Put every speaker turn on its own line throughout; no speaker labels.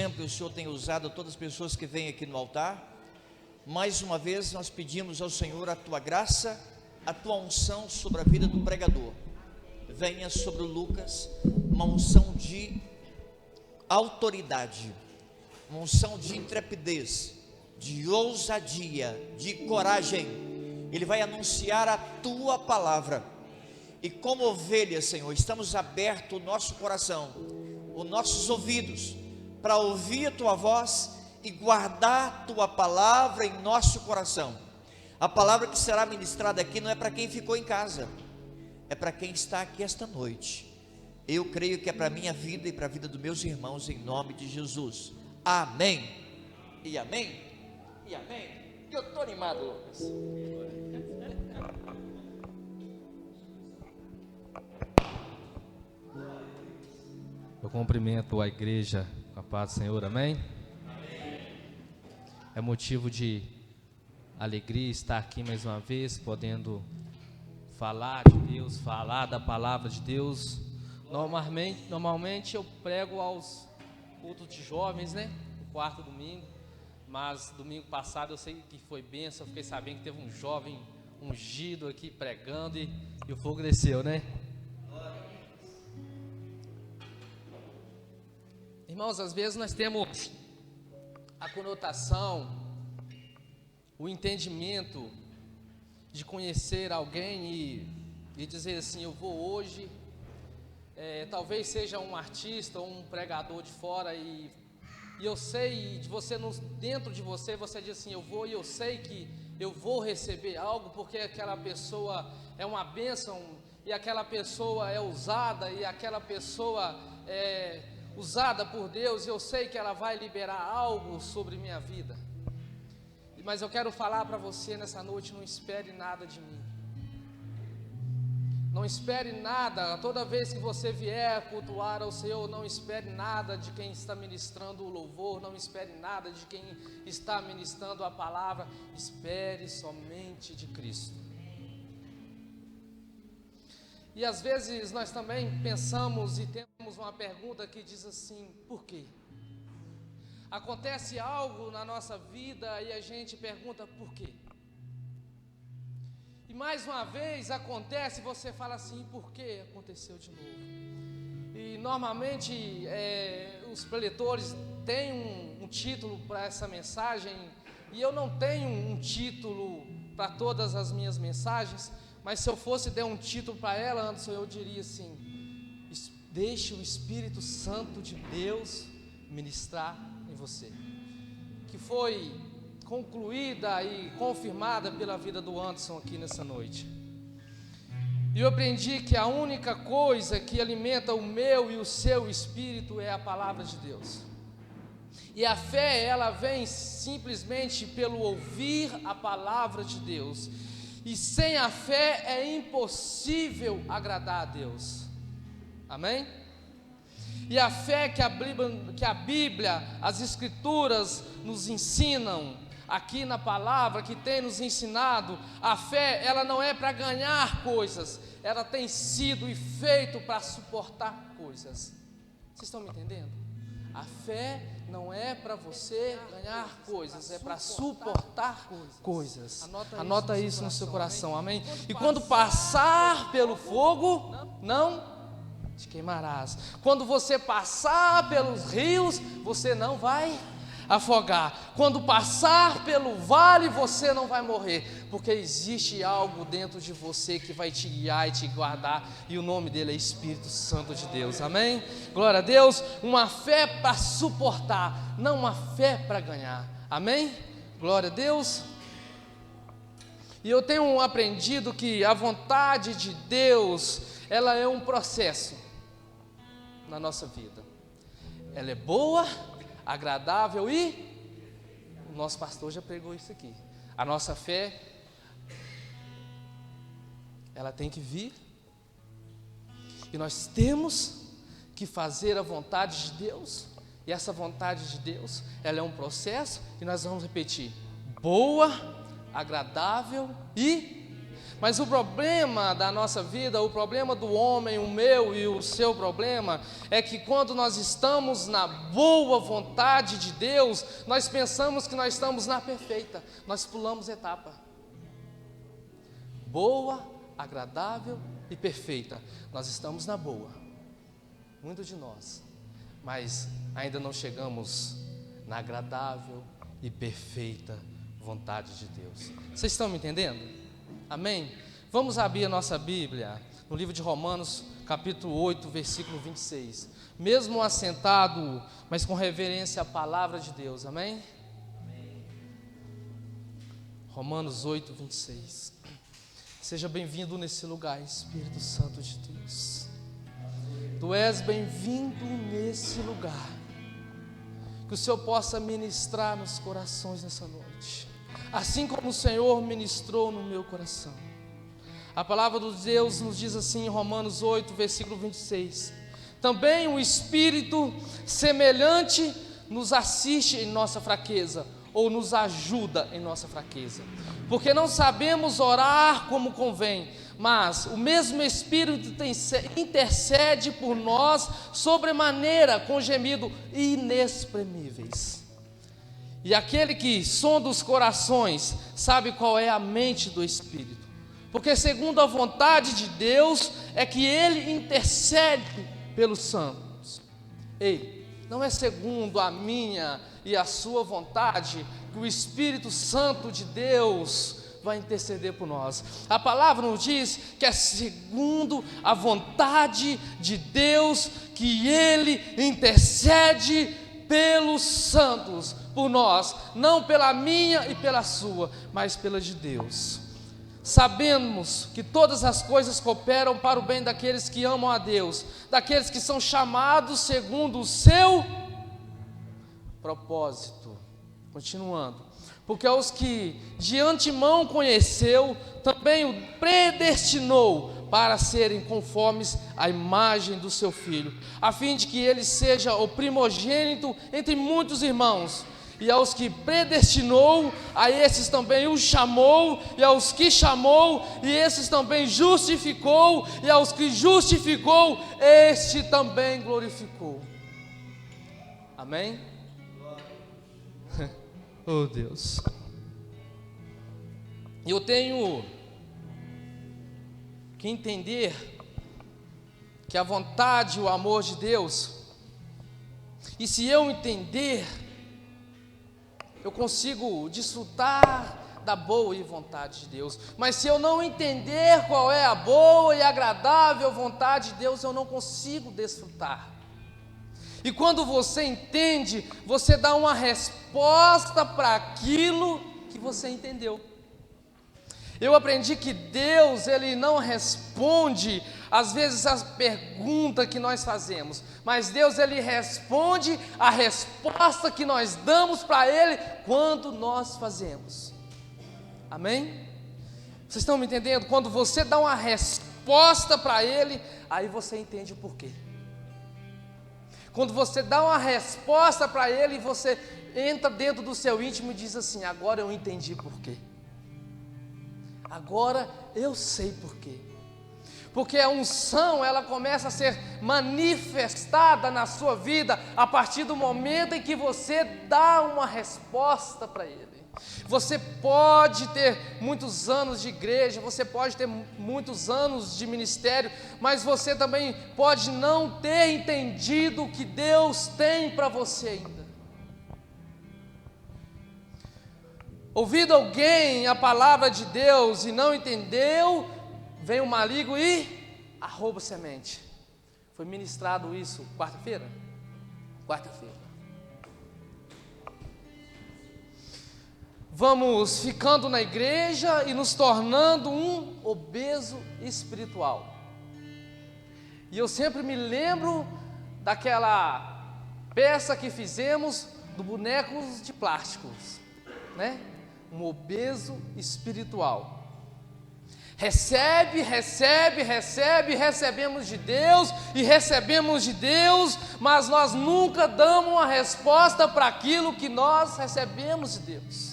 sempre o Senhor tem usado todas as pessoas que vêm aqui no altar. Mais uma vez nós pedimos ao Senhor a tua graça, a tua unção sobre a vida do pregador. Venha sobre o Lucas uma unção de autoridade, uma unção de intrepidez, de ousadia, de coragem. Ele vai anunciar a tua palavra. E como ovelhas, Senhor, estamos abertos o nosso coração, os nossos ouvidos, para ouvir a tua voz e guardar a tua palavra em nosso coração. A palavra que será ministrada aqui não é para quem ficou em casa, é para quem está aqui esta noite. Eu creio que é para a minha vida e para a vida dos meus irmãos, em nome de Jesus. Amém. E amém. E amém. Eu estou animado, Lucas.
Eu cumprimento a igreja com a paz do Senhor, amém? É motivo de alegria estar aqui mais uma vez, podendo falar de Deus, falar da palavra de Deus. Normalmente eu prego aos cultos de jovens, né? O quarto domingo, mas domingo passado eu sei que foi bênção, eu fiquei sabendo que teve um jovem ungido aqui pregando e o fogo desceu, né? Irmãos, às vezes nós temos a conotação, o entendimento de conhecer alguém e dizer assim: eu vou hoje, talvez seja um artista ou um pregador de fora e eu sei, de você, dentro de você, você diz assim: eu vou e eu sei que eu vou receber algo, porque aquela pessoa é uma bênção, e aquela pessoa é usada, e aquela pessoa é usada por Deus, eu sei que ela vai liberar algo sobre minha vida. Mas eu quero falar para você nessa noite: não espere nada de mim, não espere nada. Toda vez que você vier cultuar ao Senhor, não espere nada de quem está ministrando o louvor, não espere nada de quem está ministrando a palavra, espere somente de Cristo. E às vezes nós também pensamos e temos uma pergunta que diz assim: por quê? Acontece algo na nossa vida e a gente pergunta por quê? E mais uma vez acontece e você fala assim: por que aconteceu de novo? E normalmente os preletores têm um título para essa mensagem, e eu não tenho um título para todas as minhas mensagens. Mas se eu fosse dar um título para ela, Anderson, eu diria assim: deixe o Espírito Santo de Deus ministrar em você. Que foi concluída e confirmada pela vida do Anderson aqui nessa noite. E eu aprendi que a única coisa que alimenta o meu e o seu espírito é a palavra de Deus. E a fé, ela vem simplesmente pelo ouvir a palavra de Deus. E sem a fé é impossível agradar a Deus. Amém? E a fé que a Bíblia, as Escrituras nos ensinam, aqui na palavra que tem nos ensinado, a fé, ela não é para ganhar coisas, ela tem sido e feito para suportar coisas. Vocês estão me entendendo? A fé não é para você ganhar coisas, é para suportar coisas. Anota isso no seu coração, amém? E quando passar pelo fogo, não te queimarás. Quando você passar pelos rios, você não vai afogar. Quando passar pelo vale, você não vai morrer, porque existe algo dentro de você que vai te guiar e te guardar, e o nome dele é Espírito Santo de Deus, amém? Glória a Deus. Uma fé para suportar, não uma fé para ganhar, amém? Glória a Deus. E eu tenho aprendido que a vontade de Deus, ela é um processo na nossa vida. Ela é boa, agradável e o nosso pastor já pregou isso aqui. A nossa fé, ela tem que vir, e nós temos que fazer a vontade de Deus. E essa vontade de Deus, ela é um processo, e nós vamos repetir: boa, agradável e Mas o problema da nossa vida, o problema do homem, o meu e o seu problema, é que quando nós estamos na boa vontade de Deus, nós pensamos que nós estamos na perfeita, nós pulamos etapa. Boa, agradável e perfeita, nós estamos na boa, muitos de nós, mas ainda não chegamos na agradável e perfeita vontade de Deus. Vocês estão me entendendo? Amém? Vamos abrir a nossa Bíblia no livro de Romanos, capítulo 8, versículo 26. Mesmo assentado, mas com reverência à palavra de Deus, amém? Amém. Romanos 8, 26. Seja bem-vindo nesse lugar, Espírito Santo de Deus. Tu és bem-vindo nesse lugar. Que o Senhor possa ministrar nos corações nessa noite, assim como o Senhor ministrou no meu coração. A palavra de Deus nos diz assim em Romanos 8, versículo 26. Também o Espírito semelhante nos assiste em nossa fraqueza, ou nos ajuda em nossa fraqueza. Porque não sabemos orar como convém, mas o mesmo Espírito intercede por nós sobremaneira com gemido inexprimíveis. E aquele que sonda os corações sabe qual é a mente do Espírito, porque segundo a vontade de Deus é que Ele intercede pelos santos. Ei, não é segundo a minha e a sua vontade que o Espírito Santo de Deus vai interceder por nós. A palavra nos diz que é segundo a vontade de Deus que Ele intercede pelos santos, por nós, não pela minha e pela sua, mas pela de Deus. Sabemos que todas as coisas cooperam para o bem daqueles que amam a Deus, daqueles que são chamados segundo o seu propósito. Continuando, porque aos que de antemão conheceu, também o predestinou para serem conformes à imagem do seu Filho, a fim de que ele seja o primogênito entre muitos irmãos. E aos que predestinou, a esses também os chamou, e aos que chamou, e esses também justificou, e aos que justificou, este também glorificou. Amém? Oh Deus. Eu tenho que entender que a vontade e o amor de Deus, e se eu entender, eu consigo desfrutar da boa e vontade de Deus. Mas se eu não entender qual é a boa e agradável vontade de Deus, eu não consigo desfrutar. E quando você entende, você dá uma resposta para aquilo que você entendeu. Eu aprendi que Deus, Ele não responde, às vezes, as perguntas que nós fazemos, mas Deus, Ele responde a resposta que nós damos para Ele quando nós fazemos. Amém? Vocês estão me entendendo? Quando você dá uma resposta para Ele, aí você entende o porquê. Quando você dá uma resposta para Ele, você entra dentro do seu íntimo e diz assim: agora eu entendi porquê. Agora eu sei porquê. Porque a unção, ela começa a ser manifestada na sua vida a partir do momento em que você dá uma resposta para Ele. Você pode ter muitos anos de igreja, você pode ter muitos anos de ministério, mas você também pode não ter entendido o que Deus tem para você ainda. Ouvido alguém a palavra de Deus e não entendeu, vem o maligno e arroba semente. Foi ministrado isso quarta-feira? Quarta-feira. Vamos ficando na igreja e nos tornando um obeso espiritual. E eu sempre me lembro daquela peça que fizemos do bonecos de plásticos, né? Um obeso espiritual. Recebemos de Deus e recebemos de Deus, mas nós nunca damos uma resposta para aquilo que nós recebemos de Deus.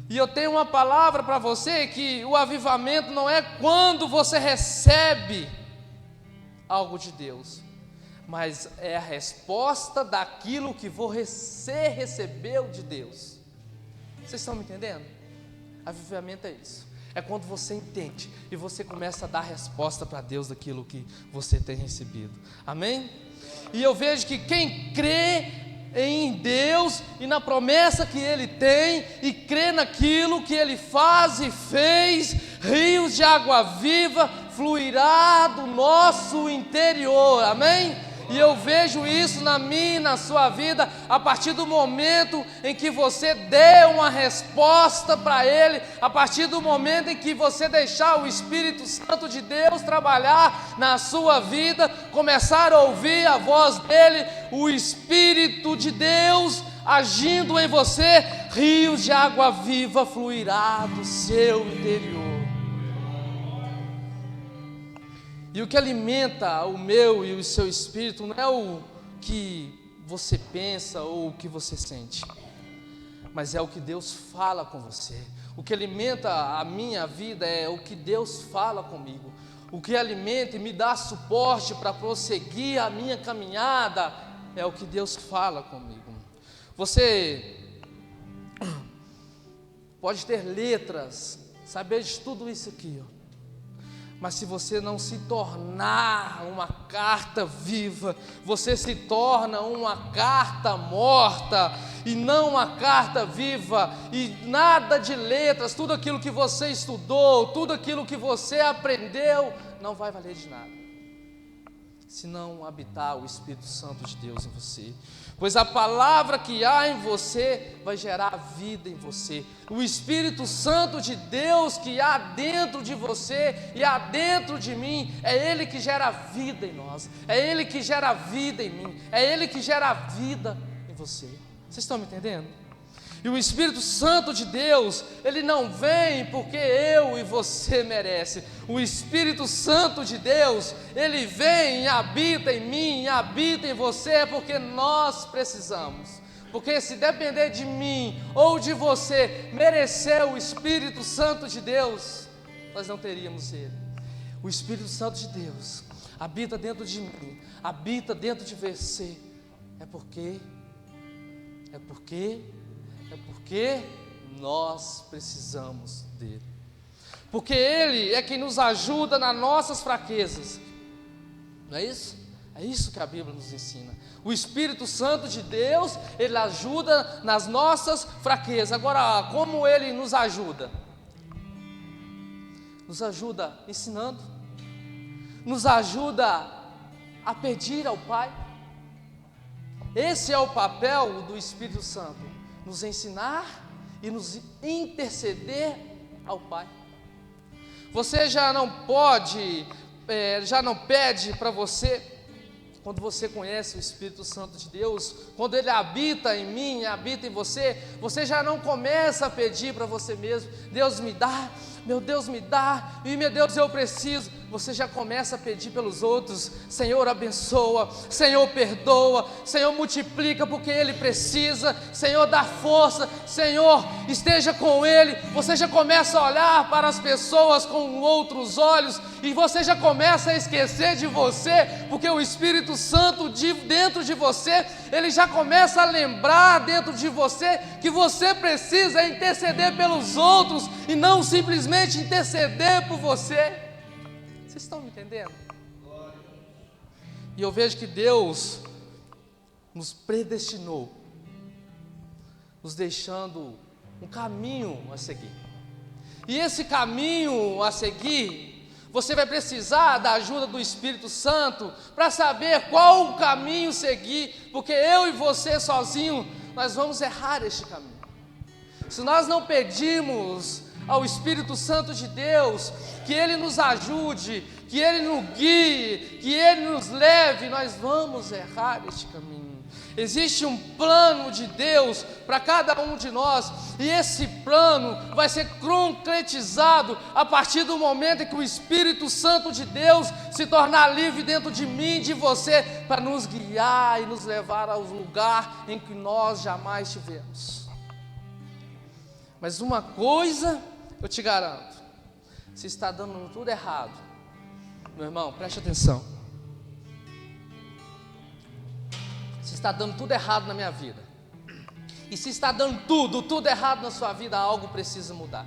E eu tenho uma palavra para você, que o avivamento não é quando você recebe algo de Deus, mas é a resposta daquilo que você recebeu de Deus. Vocês estão me entendendo? Avivamento é isso. É quando você entende e você começa a dar resposta para Deus daquilo que você tem recebido. Amém? E eu vejo que quem crê em Deus e na promessa que Ele tem, e crê naquilo que Ele faz e fez, rios de água viva fluirá do nosso interior. Amém? E eu vejo isso na minha e na sua vida, a partir do momento em que você der uma resposta para Ele, a partir do momento em que você deixar o Espírito Santo de Deus trabalhar na sua vida, começar a ouvir a voz dEle, o Espírito de Deus agindo em você, rios de água viva fluirá do seu interior. E o que alimenta o meu e o seu espírito não é o que você pensa ou o que você sente, mas é o que Deus fala com você. O que alimenta a minha vida é o que Deus fala comigo. O que alimenta e me dá suporte para prosseguir a minha caminhada é o que Deus fala comigo. Você pode ter letras, saber de tudo isso aqui, mas se você não se tornar uma carta viva, você se torna uma carta morta, e não uma carta viva. E nada de letras, tudo aquilo que você estudou, tudo aquilo que você aprendeu, não vai valer de nada, se não habitar o Espírito Santo de Deus em você. Pois a palavra que há em você vai gerar vida em você. O Espírito Santo de Deus que há dentro de você e há dentro de mim, é Ele que gera vida em nós, é Ele que gera vida em mim, é Ele que gera vida em você. Vocês estão me entendendo? E o Espírito Santo de Deus, Ele não vem porque eu e você merece. O Espírito Santo de Deus, Ele vem e habita em mim, habita em você, porque nós precisamos. Porque se depender de mim ou de você merecer o Espírito Santo de Deus, nós não teríamos Ele. O Espírito Santo de Deus habita dentro de mim, habita dentro de você. É porque nós precisamos dele. Porque Ele é quem nos ajuda nas nossas fraquezas. Não é isso? É isso que a Bíblia nos ensina. O Espírito Santo de Deus, Ele ajuda nas nossas fraquezas. Agora, como Ele nos ajuda? Nos ajuda ensinando, nos ajuda a pedir ao Pai. Esse é o papel do Espírito Santo, nos ensinar e nos interceder ao Pai. Você já não pede para você, quando você conhece o Espírito Santo de Deus, quando Ele habita em mim, habita em você, você já não começa a pedir para você mesmo: Deus me dá, meu Deus me dá, e meu Deus eu preciso. Você já começa a pedir pelos outros: Senhor abençoa, Senhor perdoa, Senhor multiplica porque Ele precisa, Senhor dá força, Senhor esteja com Ele. Você já começa a olhar para as pessoas com outros olhos, e você já começa a esquecer de você, porque o Espírito Santo dentro de você, Ele já começa a lembrar dentro de você que você precisa interceder pelos outros e não simplesmente interceder por você. Vocês estão me entendendo? E eu vejo que Deus nos predestinou, nos deixando um caminho a seguir. E esse caminho a seguir, você vai precisar da ajuda do Espírito Santo para saber qual o caminho seguir, porque eu e você sozinho, nós vamos errar este caminho. Se nós não pedirmos ao Espírito Santo de Deus que Ele nos ajude, que Ele nos guie, que Ele nos leve, nós vamos errar este caminho. Existe um plano de Deus para cada um de nós, e esse plano vai ser concretizado a partir do momento em que o Espírito Santo de Deus se tornar livre dentro de mim e de você, para nos guiar e nos levar ao lugar em que nós jamais tivemos. Mas uma coisa eu te garanto: se está dando tudo errado, meu irmão, preste atenção. Se está dando tudo errado na minha vida, e se está dando tudo errado na sua vida, algo precisa mudar.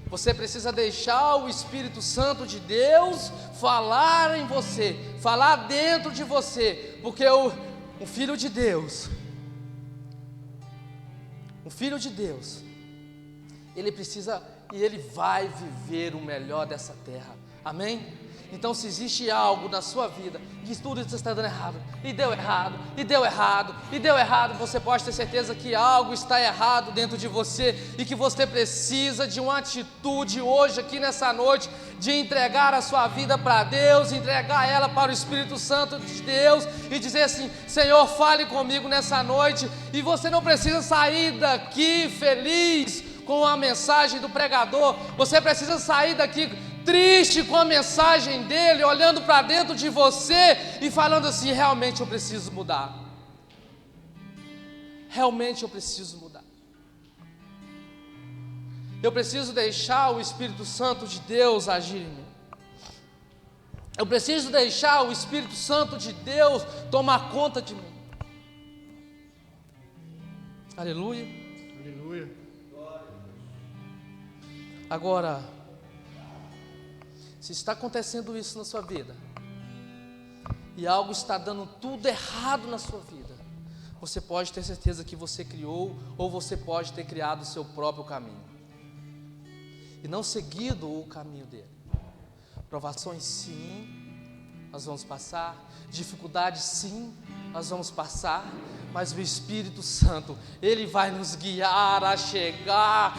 Você precisa deixar o Espírito Santo de Deus falar em você, falar dentro de você, porque um filho de Deus, ele precisa e ele vai viver o melhor dessa terra, amém? Então, se existe algo na sua vida que tudo está dando errado, e deu errado, e deu errado, e deu errado, você pode ter certeza que algo está errado dentro de você, e que você precisa de uma atitude hoje, aqui nessa noite, de entregar a sua vida para Deus, entregar ela para o Espírito Santo de Deus, e dizer assim: Senhor, fale comigo nessa noite. E você não precisa sair daqui feliz com a mensagem do pregador, você precisa sair daqui triste com a mensagem dele, olhando para dentro de você e falando assim: realmente eu preciso mudar, realmente eu preciso mudar, eu preciso deixar o Espírito Santo de Deus agir em mim, eu preciso deixar o Espírito Santo de Deus tomar conta de mim. Aleluia, aleluia. Agora, se está acontecendo isso na sua vida, e algo está dando tudo errado na sua vida, você pode ter certeza que você criou, ou você pode ter criado o seu próprio caminho, e não seguido o caminho dele. Provações sim, nós vamos passar, dificuldades sim, nós vamos passar, mas o Espírito Santo, ele vai nos guiar a chegar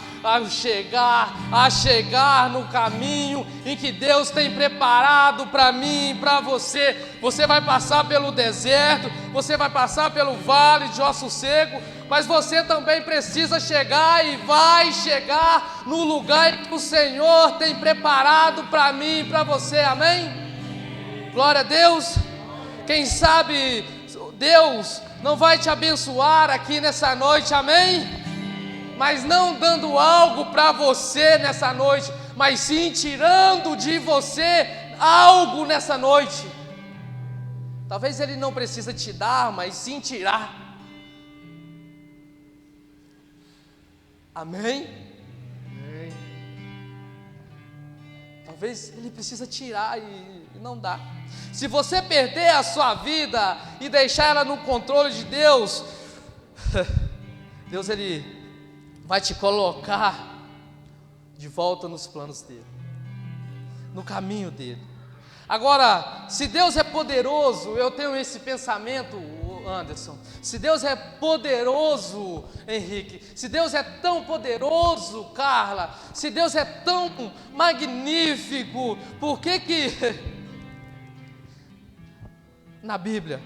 no caminho em que Deus tem preparado para mim e para você. Você vai passar pelo deserto, você vai passar pelo vale de ossos secos, mas você também precisa chegar e vai chegar no lugar que o Senhor tem preparado para mim e para você, amém? Glória a Deus. Quem sabe Deus não vai te abençoar aqui nessa noite, amém? Mas não dando algo para você nessa noite, mas sim tirando de você algo nessa noite. Talvez Ele não precisa te dar, mas sim tirar, amém? Amém. Talvez Ele precisa tirar e não dá. Se você perder a sua vida e deixar ela no controle de Deus, Deus ele vai te colocar de volta nos planos dele, no caminho dele. Agora, se Deus é poderoso, eu tenho esse pensamento, Anderson, se Deus é poderoso, Henrique, se Deus é tão poderoso, Carla, se Deus é tão magnífico, por que na Bíblia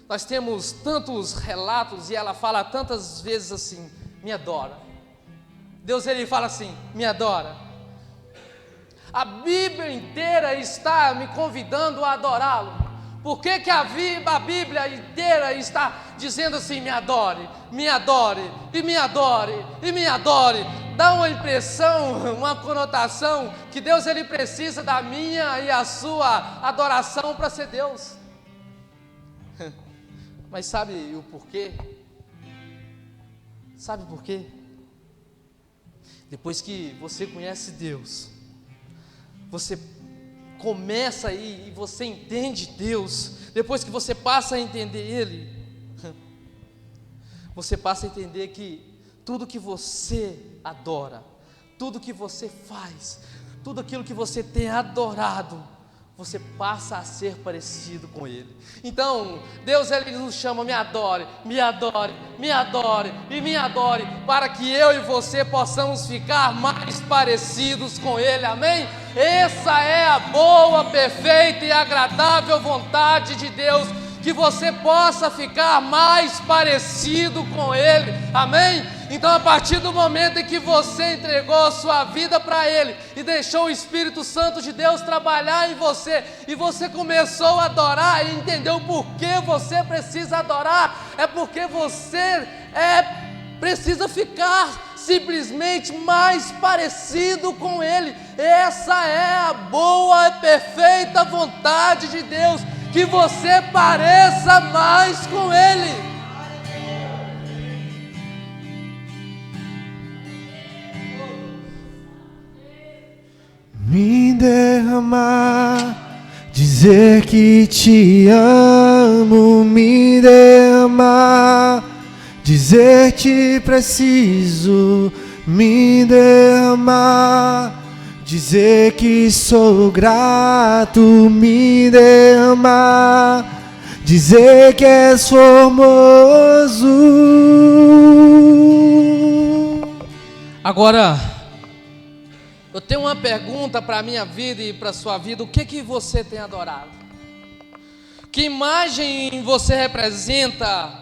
nós temos tantos relatos e ela fala tantas vezes assim: me adora? Deus ele fala assim: me adora? A Bíblia inteira está me convidando a adorá-lo. Por que a Bíblia inteira está dizendo assim: me adore, me adore, e me adore, e me adore? Dá uma impressão, uma conotação que Deus ele precisa da minha e a sua adoração para ser Deus. Mas sabe o porquê? Sabe por quê? Depois que você conhece Deus, você começa aí e você entende Deus, depois que você passa a entender Ele, você passa a entender que tudo que você adora, tudo que você faz, tudo aquilo que você tem adorado, você passa a ser parecido com Ele. Então, Deus ele nos chama: me adore, me adore, me adore e me adore, para que eu e você possamos ficar mais parecidos com Ele, amém? Essa é a boa, perfeita e agradável vontade de Deus, que você possa ficar mais parecido com Ele, amém? Então, a partir do momento em que você entregou a sua vida para Ele e deixou o Espírito Santo de Deus trabalhar em você, e você começou a adorar e entendeu por que você precisa adorar, é porque você é precisa ficar simplesmente mais parecido com Ele. Essa é a boa e perfeita vontade de Deus, que você pareça mais com Ele.
Me derramar, dizer que te amo, me derramar, dizer que preciso, me derramar, dizer que sou grato, me derramar, dizer que és formoso.
Agora, eu tenho uma pergunta para a minha vida e para a sua vida: o que você tem adorado? Que imagem você representa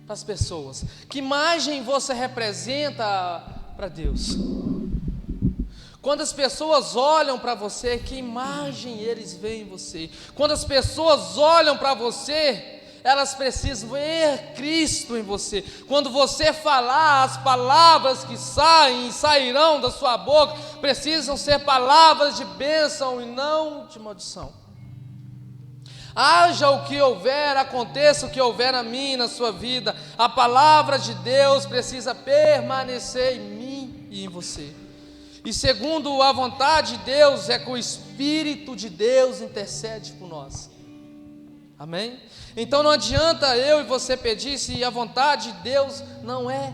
para as pessoas? Que imagem você representa para Deus? Quando as pessoas olham para você, que imagem eles veem em você? Quando as pessoas olham para você, elas precisam ver Cristo em você. Quando você falar, as palavras que saem e sairão da sua boca precisam ser palavras de bênção e não de maldição. Haja o que houver, aconteça o que houver na minha e na sua vida, a palavra de Deus precisa permanecer em mim e em você. E segundo a vontade de Deus, é que o Espírito de Deus intercede por nós. Amém? Então não adianta eu e você pedir se a vontade de Deus não é.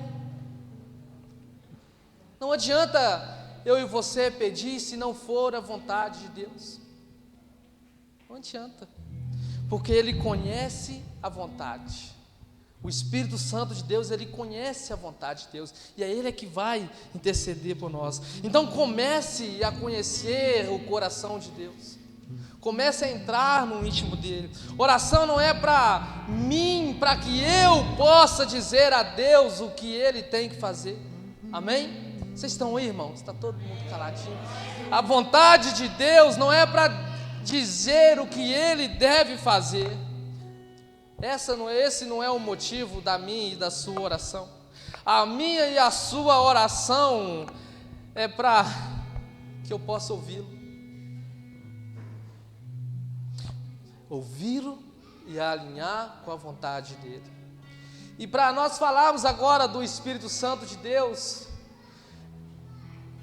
Não adianta eu e você pedir se não for a vontade de Deus. Não adianta. Porque Ele conhece a vontade. O Espírito Santo de Deus, Ele conhece a vontade de Deus. E é Ele que vai interceder por nós. Então comece a conhecer o coração de Deus. Comece a entrar no íntimo dele. Oração não é para mim, para que eu possa dizer a Deus o que Ele tem que fazer. Amém? Vocês estão aí, irmãos? Está todo mundo caladinho. A vontade de Deus não é para dizer o que Ele deve fazer. Esse não é o motivo da minha e da sua oração. A minha e a sua oração é para que eu possa ouvi-lo. Ouvi-lo e alinhar com a vontade dele. E para nós falarmos agora do Espírito Santo de Deus,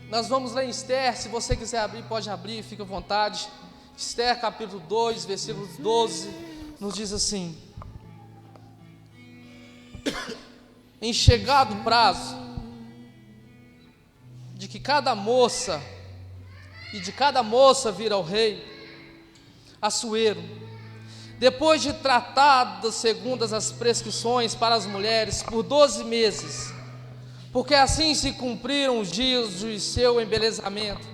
nós vamos ler em Esther. Se você quiser abrir, pode abrir, fica à vontade. Esther capítulo 2, versículo 12, nos diz assim: em chegado o prazo de que cada moça vir ao rei Assuero, depois de tratado segundo as prescrições para as mulheres por 12 meses, porque assim se cumpriram os dias de seu embelezamento,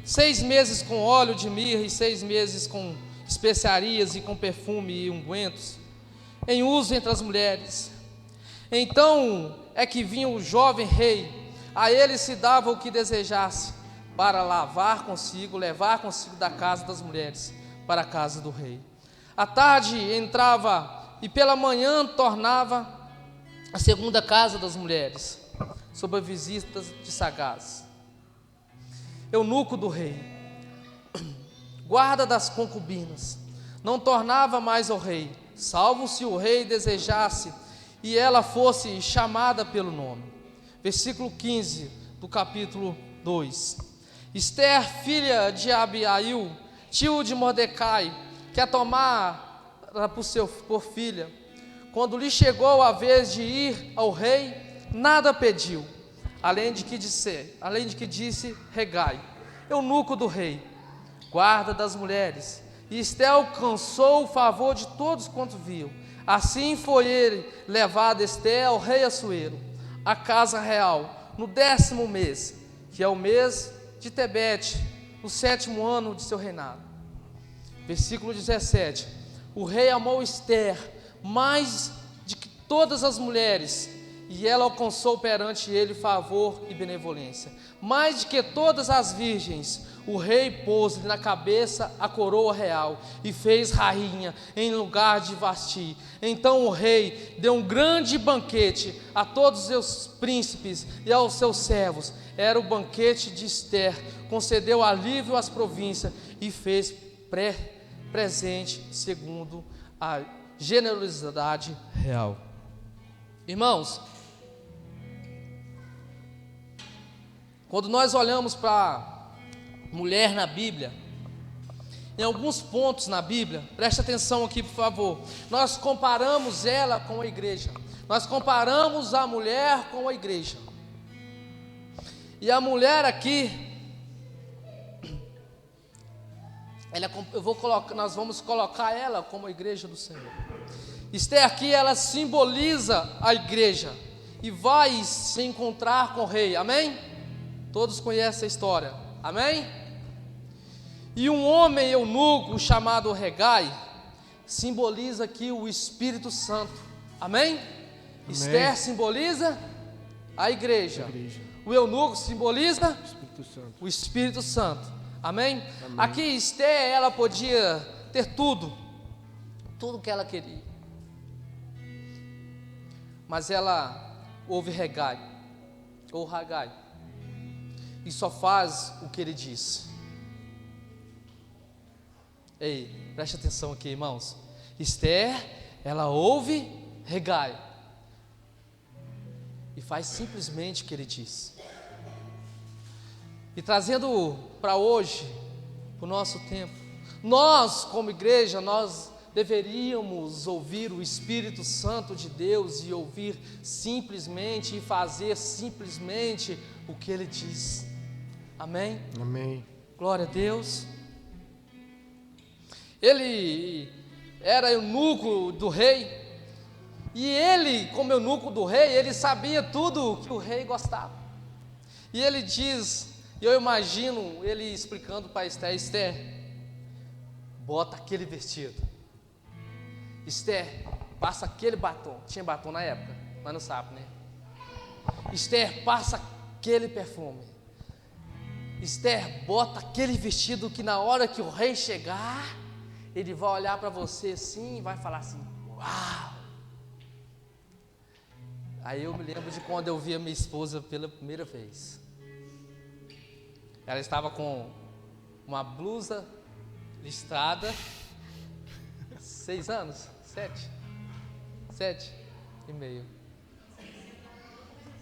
6 meses com óleo de mirra e 6 meses com especiarias e com perfume e ungüentos, em uso entre as mulheres. Então é que vinha o jovem rei, a ele se dava o que desejasse, para levar consigo da casa das mulheres para a casa do rei. À tarde entrava e pela manhã tornava a segunda casa das mulheres, sob a visita de sagazes. Eunuco do rei, guarda das concubinas, não tornava mais ao rei, salvo se o rei desejasse e ela fosse chamada pelo nome. Versículo 15 do capítulo 2. Esther, filha de Abiail, tio de Mordecai, que a tomara por filha, quando lhe chegou a vez de ir ao rei, nada pediu, além de que disse Hegai, eunuco do rei, guarda das mulheres. E Esther alcançou o favor de todos quanto viam. Assim foi ele levado Esther ao rei Assuero, à casa real, no 10º mês, que é o mês de Tebete, no 7º ano de seu reinado. Versículo 17. O rei amou Esther mais de que todas as mulheres e ela alcançou perante ele favor e benevolência. Mais de que todas as virgens, o rei pôs-lhe na cabeça a coroa real e fez rainha em lugar de Vasti. Então o rei deu um grande banquete a todos os seus príncipes e aos seus servos. Era o banquete de Ester. Concedeu alívio às províncias e fez presente segundo a generosidade real. Irmãos, quando nós olhamos para mulher na Bíblia, em alguns pontos na Bíblia, preste atenção aqui, por favor, nós comparamos ela com a igreja, nós comparamos a mulher com a igreja, e a mulher aqui, nós vamos colocar ela como a igreja do Senhor. Ester aqui, ela simboliza a igreja, e vai se encontrar com o rei, amém? Todos conhecem a história, amém? E um homem eunuco chamado Regai simboliza aqui o Espírito Santo, amém? Ester simboliza a igreja. O eunuco simboliza o Espírito Santo, amém? Aqui Ester, ela podia ter tudo que ela queria, mas ela ouve Regai, ou Ragai, e só faz o que ele diz. Ei, preste atenção aqui, irmãos. Ester, ela ouve Regai e faz simplesmente o que ele diz. E trazendo para hoje, para o nosso tempo, nós como igreja, nós deveríamos ouvir o Espírito Santo de Deus e ouvir simplesmente e fazer simplesmente o que ele diz. Amém?
Amém.
Glória a Deus. Ele era eunuco do rei, e ele, como eunuco do rei, ele sabia tudo que o rei gostava. E ele diz, eu imagino ele explicando para Ester: Ester, bota aquele vestido. Ester, passa aquele batom. Tinha batom na época, mas não sabe, né? Ester, passa aquele perfume. Ester, bota aquele vestido que na hora que o rei chegar, ele vai olhar para você assim e vai falar assim: uau! Aí eu me lembro de quando eu vi a minha esposa pela primeira vez. Ela estava com uma blusa listrada, 6 anos, 7 e meio.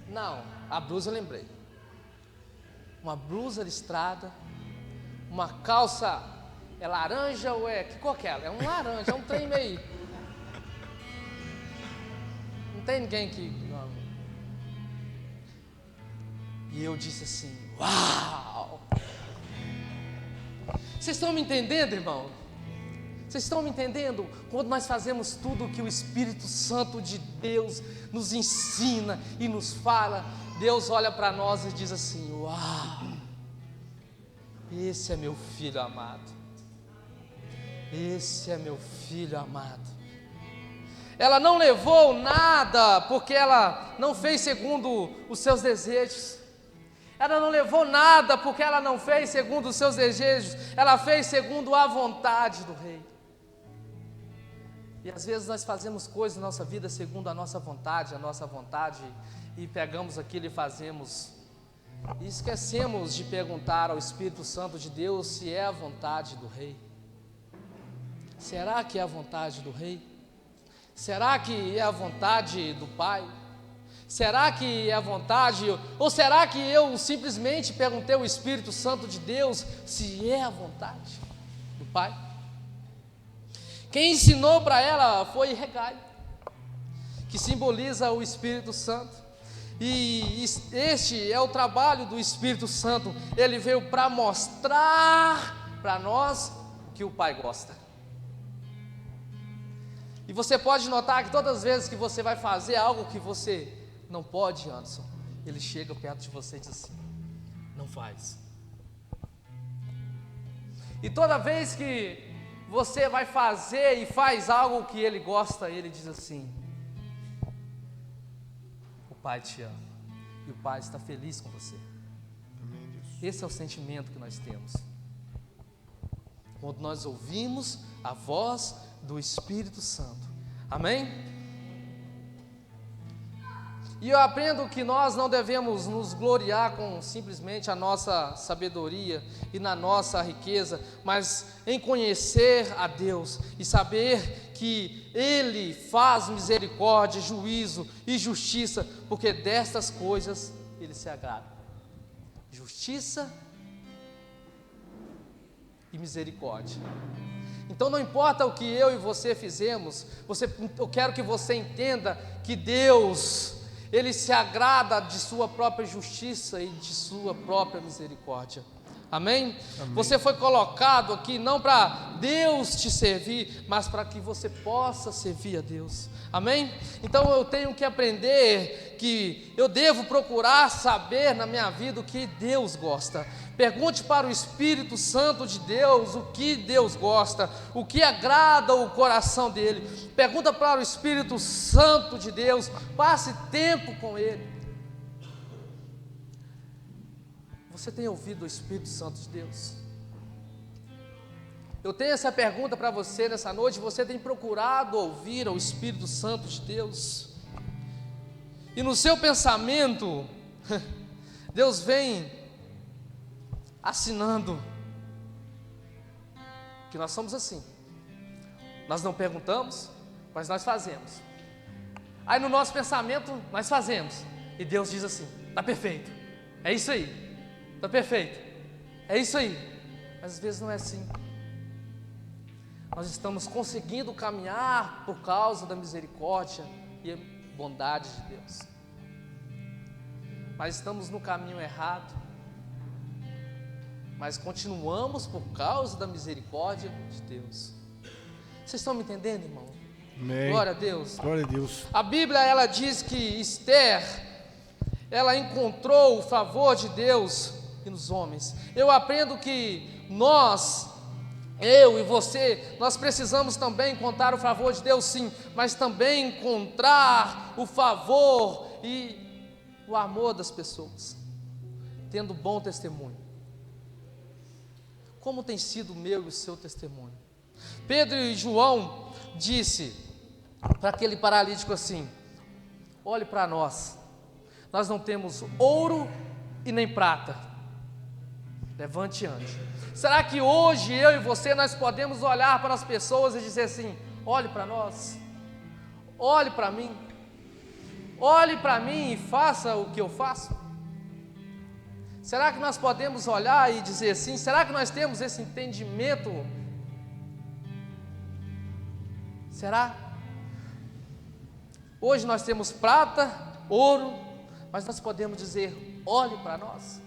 Não, a blusa eu lembrei. Uma blusa listrada, uma calça, é laranja ou é, que cor que é? É um laranja, é um trem meio. Não tem ninguém que... Não. E eu disse assim: uau! Vocês estão me entendendo, irmão? Vocês estão me entendendo? Quando nós fazemos tudo o que o Espírito Santo de Deus nos ensina e nos fala, Deus olha para nós e diz assim: uau! Esse é meu filho amado. Esse é meu filho amado. Ela não levou nada porque ela não fez segundo os seus desejos. Ela não levou nada porque ela não fez segundo os seus desejos. Ela fez segundo a vontade do rei. E às vezes nós fazemos coisas na nossa vida segundo a nossa vontade, e pegamos aquilo e fazemos. E esquecemos de perguntar ao Espírito Santo de Deus se é a vontade do rei. Será que é a vontade do rei? Será que é a vontade do Pai? Será que é a vontade, ou será que eu simplesmente perguntei ao Espírito Santo de Deus se é a vontade do Pai? Quem ensinou para ela foi Regai, que simboliza o Espírito Santo. E este é o trabalho do Espírito Santo. Ele veio para mostrar para nós o que o Pai gosta. E você pode notar que todas as vezes que você vai fazer algo que você não pode, Anderson, ele chega perto de você e diz assim: não faz. E toda vez que você vai fazer e faz algo que ele gosta, ele diz assim: o Pai te ama e o Pai está feliz com você. Esse é o sentimento que nós temos quando nós ouvimos a voz do Espírito Santo. Amém? E eu aprendo que nós não devemos nos gloriar com simplesmente a nossa sabedoria e na nossa riqueza, mas em conhecer a Deus e saber que Ele faz misericórdia, juízo e justiça, porque destas coisas Ele se agrada. Justiça e misericórdia. Então não importa o que eu e você fizemos, eu quero que você entenda que Deus, Ele se agrada de sua própria justiça e de sua própria misericórdia. Amém? Amém. Você foi colocado aqui não para Deus te servir, mas para que você possa servir a Deus. Amém? Então eu tenho que aprender que eu devo procurar saber na minha vida o que Deus gosta. Pergunte para o Espírito Santo de Deus o que Deus gosta, o que agrada o coração dele. Pergunta para o Espírito Santo de Deus, passe tempo com ele. Você tem ouvido o Espírito Santo de Deus? Eu tenho essa pergunta para você nessa noite. Você tem procurado ouvir o Espírito Santo de Deus? E no seu pensamento, Deus vem assinando que nós somos assim. Nós não perguntamos, mas nós fazemos. Aí no nosso pensamento, nós fazemos. E Deus diz assim: está perfeito, é isso aí, está perfeito, é isso aí. Mas às vezes não é assim. Nós estamos conseguindo caminhar por causa da misericórdia e a bondade de Deus, mas estamos no caminho errado. Mas continuamos por causa da misericórdia de Deus. Vocês estão me entendendo, irmão?
Amém.
Glória a Deus.
Glória a Deus.
A Bíblia, ela diz que Esther, ela encontrou o favor de Deus e nos homens. Eu aprendo que eu e você, nós precisamos também encontrar o favor de Deus, sim, mas também encontrar o favor e o amor das pessoas, tendo bom testemunho. Como tem sido o meu e o seu testemunho? Pedro e João disse para aquele paralítico assim: olhe para nós não temos ouro e nem prata, levante e ande. Será que hoje eu e você nós podemos olhar para as pessoas e dizer assim: olhe para nós, olhe para mim e faça o que eu faço? Será que nós podemos olhar e dizer assim? Será que nós temos esse entendimento? Será? Hoje nós temos prata, ouro, mas nós podemos dizer: olhe para nós.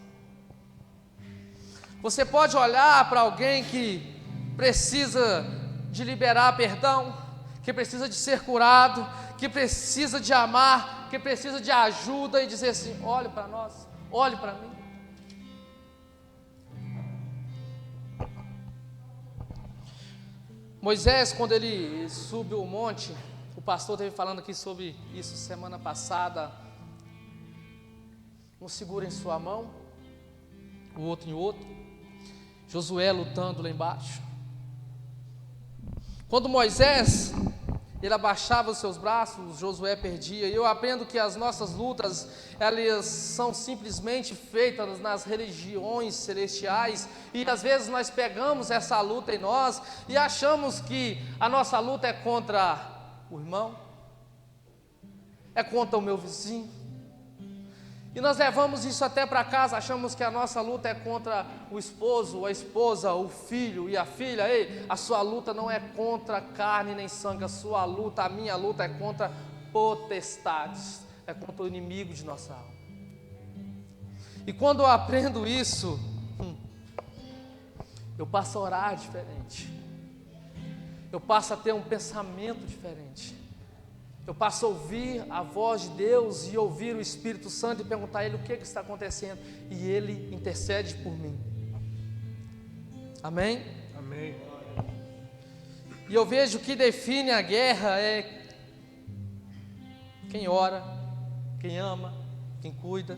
Você pode olhar para alguém que precisa de liberar perdão, que precisa de ser curado, que precisa de amar, que precisa de ajuda e dizer assim: olhe para nós, olhe para mim. Moisés, quando ele subiu o monte, o pastor esteve falando aqui sobre isso semana passada. Um segura em sua mão, o outro em outro. Josué lutando lá embaixo. Quando Moisés, ele abaixava os seus braços, Josué perdia. E eu aprendo que as nossas lutas, elas são simplesmente feitas nas religiões celestiais. E às vezes nós pegamos essa luta em nós e achamos que a nossa luta é contra o irmão, é contra o meu vizinho. E nós levamos isso até para casa, achamos que a nossa luta é contra o esposo, a esposa, o filho e a filha. Ei, a sua luta não é contra carne nem sangue, a minha luta é contra potestades, é contra o inimigo de nossa alma. E quando eu aprendo isso, eu passo a orar diferente, eu passo a ter um pensamento diferente. Eu passo a ouvir a voz de Deus e ouvir o Espírito Santo e perguntar a Ele o que está acontecendo, e Ele intercede por mim. Amém?
Amém.
E eu vejo que define a guerra é quem ora, quem ama, quem cuida.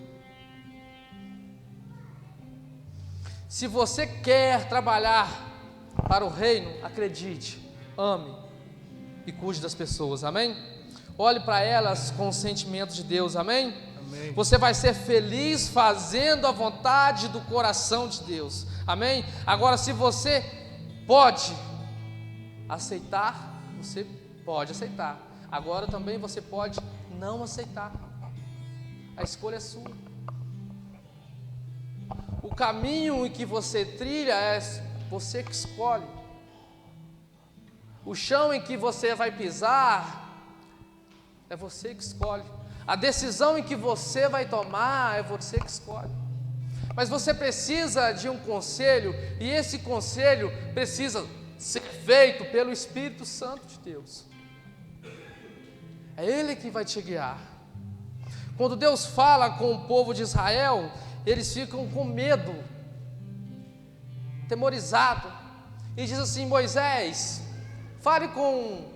Se você quer trabalhar para o reino, acredite, ame e cuide das pessoas, amém? Olhe para elas com o sentimento de Deus, amém?
Amém.
Você vai ser feliz fazendo a vontade do coração de Deus, amém? Agora, se você pode aceitar, você pode aceitar. Agora também você pode não aceitar. A escolha é sua. O caminho em que você trilha é você que escolhe. O chão em que você vai pisar é você que escolhe. A decisão em que você vai tomar é você que escolhe. Mas você precisa de um conselho, e esse conselho precisa ser feito pelo Espírito Santo de Deus. É Ele que vai te guiar. Quando Deus fala com o povo de Israel, eles ficam com medo, temorizados, e diz assim: Moisés, fale com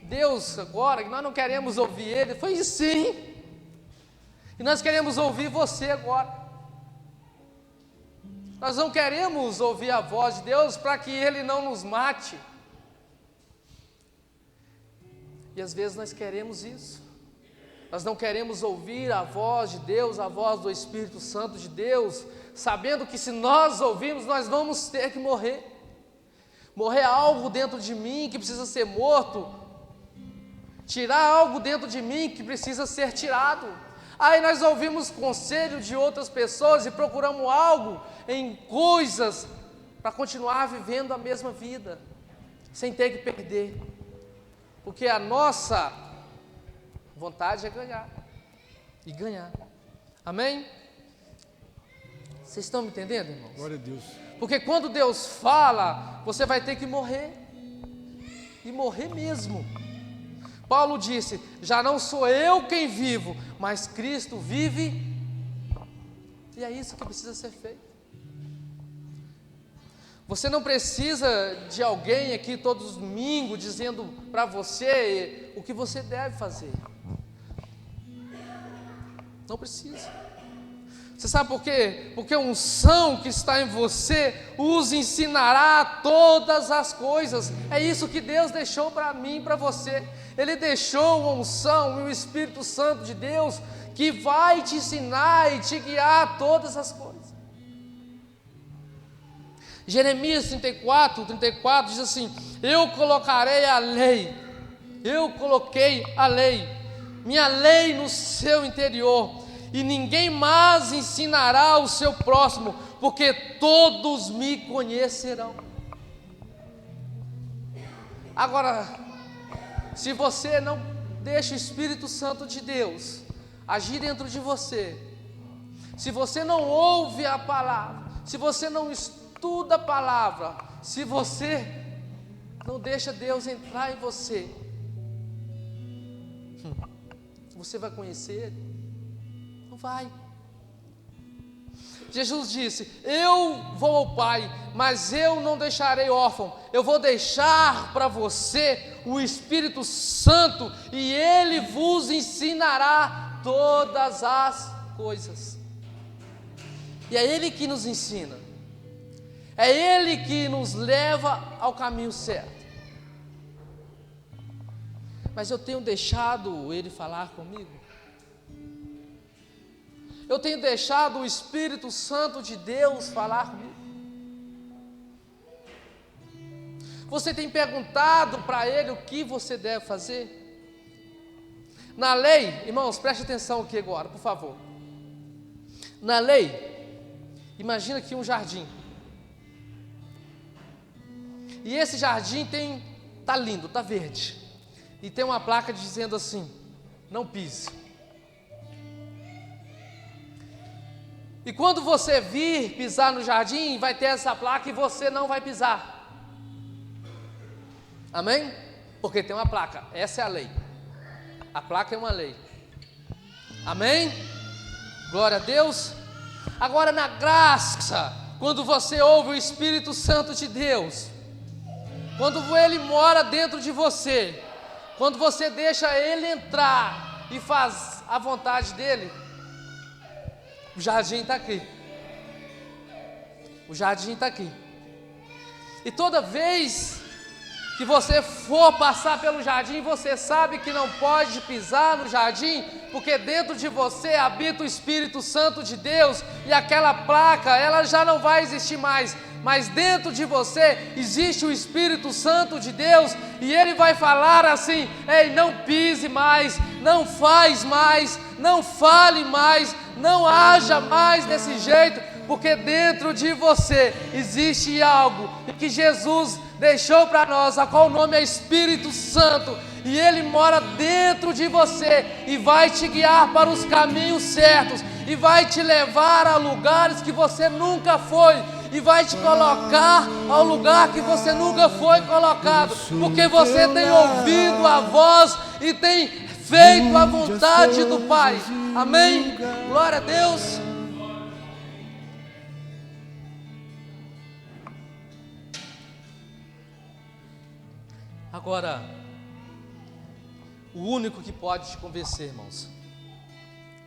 Deus agora, que nós não queremos ouvir Ele. Foi sim, e nós queremos ouvir você agora. Nós não queremos ouvir a voz de Deus para que Ele não nos mate. E às vezes nós queremos isso. Nós não queremos ouvir a voz de Deus, a voz do Espírito Santo de Deus, sabendo que se nós ouvirmos, nós vamos ter que morrer. Morrer algo dentro de mim que precisa ser morto. Tirar algo dentro de mim que precisa ser tirado. Aí nós ouvimos conselho de outras pessoas e procuramos algo em coisas para continuar vivendo a mesma vida, sem ter que perder. Porque a nossa vontade é ganhar, e ganhar, amém? Vocês estão me entendendo, irmãos?
Glória a Deus.
Porque quando Deus fala, você vai ter que morrer, e morrer mesmo. Paulo disse: já não sou eu quem vivo, mas Cristo vive, e é isso que precisa ser feito. Você não precisa de alguém aqui todos os domingos dizendo para você o que você deve fazer. Não precisa. Você sabe por quê? Porque a unção que está em você os ensinará todas as coisas. É isso que Deus deixou para mim e para você. Ele deixou uma unção e o Espírito Santo de Deus que vai te ensinar e te guiar a todas as coisas. Jeremias 34 diz assim: eu colocarei a lei, eu coloquei a lei, minha lei no seu interior, e ninguém mais ensinará o seu próximo, porque todos me conhecerão. Agora, se você não deixa o Espírito Santo de Deus agir dentro de você, se você não ouve a palavra, se você não estuda a palavra, se você não deixa Deus entrar em você, você vai conhecer Ele? Não vai. Jesus disse: eu vou ao Pai, mas eu não deixarei órfão, eu vou deixar para você o Espírito Santo, e Ele vos ensinará todas as coisas. E é Ele que nos ensina, é Ele que nos leva ao caminho certo. Mas eu tenho deixado Ele falar comigo? Eu tenho deixado o Espírito Santo de Deus falar comigo? Você tem perguntado para Ele o que você deve fazer? Na lei, irmãos, preste atenção aqui agora, por favor. Na lei, imagina aqui um jardim. E esse jardim está lindo, está verde. E tem uma placa dizendo assim: não pise. E quando você vir pisar no jardim, vai ter essa placa e você não vai pisar. Amém? Porque tem uma placa, essa é a lei. A placa é uma lei. Amém? Glória a Deus. Agora, na graça, quando você ouve o Espírito Santo de Deus, quando Ele mora dentro de você, quando você deixa Ele entrar, e faz a vontade dele, o jardim está aqui. O jardim está aqui. E toda vez que você for passar pelo jardim, você sabe que não pode pisar no jardim, porque dentro de você habita o Espírito Santo de Deus, e aquela placa, ela já não vai existir mais, mas dentro de você existe o Espírito Santo de Deus, e Ele vai falar assim: ei, não pise mais, não faz mais, não fale mais, não haja mais desse jeito, porque dentro de você existe algo que Jesus deixou para nós, a qual o nome é Espírito Santo, e Ele mora dentro de você, e vai te guiar para os caminhos certos, e vai te levar a lugares que você nunca foi, e vai te colocar ao lugar que você nunca foi colocado, porque você tem ouvido a voz e tem feito a vontade do Pai. Amém? Glória a Deus. Agora, o único que pode te convencer, irmãos,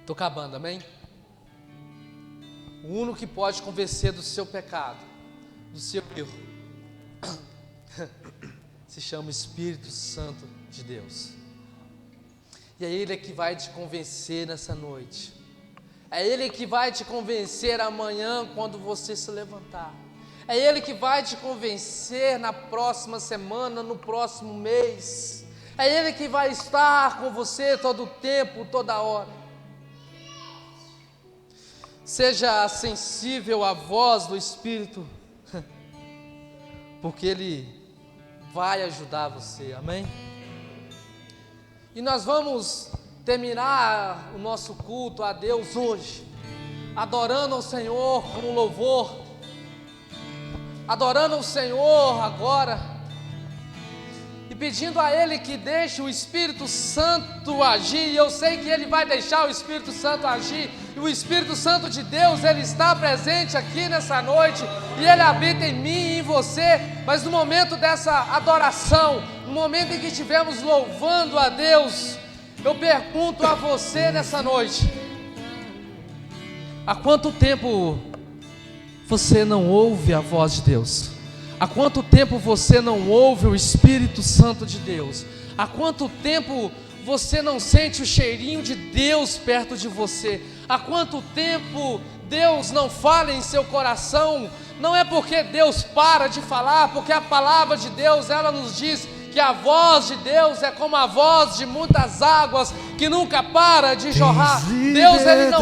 estou acabando, amém? O único que pode te convencer do seu pecado, do seu erro, se chama Espírito Santo de Deus. E é Ele que vai te convencer nessa noite. É Ele que vai te convencer amanhã quando você se levantar. É Ele que vai te convencer na próxima semana, no próximo mês. É Ele que vai estar com você todo o tempo, toda hora. Seja sensível à voz do Espírito, porque Ele vai ajudar você, amém? E nós vamos terminar o nosso culto a Deus hoje, adorando ao Senhor com louvor, adorando ao Senhor agora, e pedindo a Ele que deixe o Espírito Santo agir. E eu sei que Ele vai deixar o Espírito Santo agir, e o Espírito Santo de Deus, Ele está presente aqui nessa noite, e Ele habita em mim e em você. Mas no momento dessa adoração, no momento em que estivermos louvando a Deus, eu pergunto a você nessa noite: há quanto tempo você não ouve a voz de Deus? Há quanto tempo você não ouve o Espírito Santo de Deus? Há quanto tempo você não sente o cheirinho de Deus perto de você? Há quanto tempo Deus não fala em seu coração? Não é porque Deus para de falar, porque a palavra de Deus, ela nos diz que a voz de Deus é como a voz de muitas águas que nunca para de jorrar. Deus, Ele não,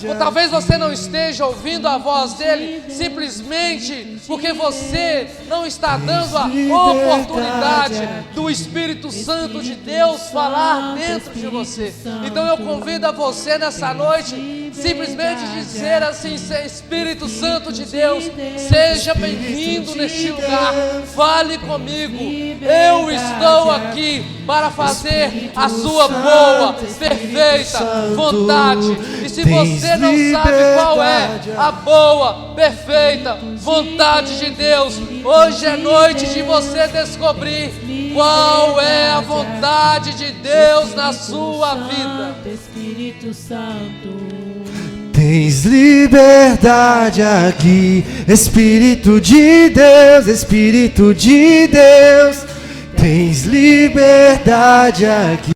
ou talvez você não esteja ouvindo a voz dEle simplesmente porque você não está dando a oportunidade do Espírito Santo de Deus falar dentro de você. Então eu convido a você nessa noite simplesmente dizer assim: Espírito Santo de Deus, seja bem-vindo neste lugar, fale comigo, eu estou aqui para fazer a sua boa, perfeita vontade. E se você não sabe qual é a boa, perfeita vontade de Deus, hoje é noite de você descobrir qual é a vontade de Deus na sua vida.
Espírito Santo,
tens liberdade aqui, Espírito de Deus, Espírito de Deus, tens liberdade aqui.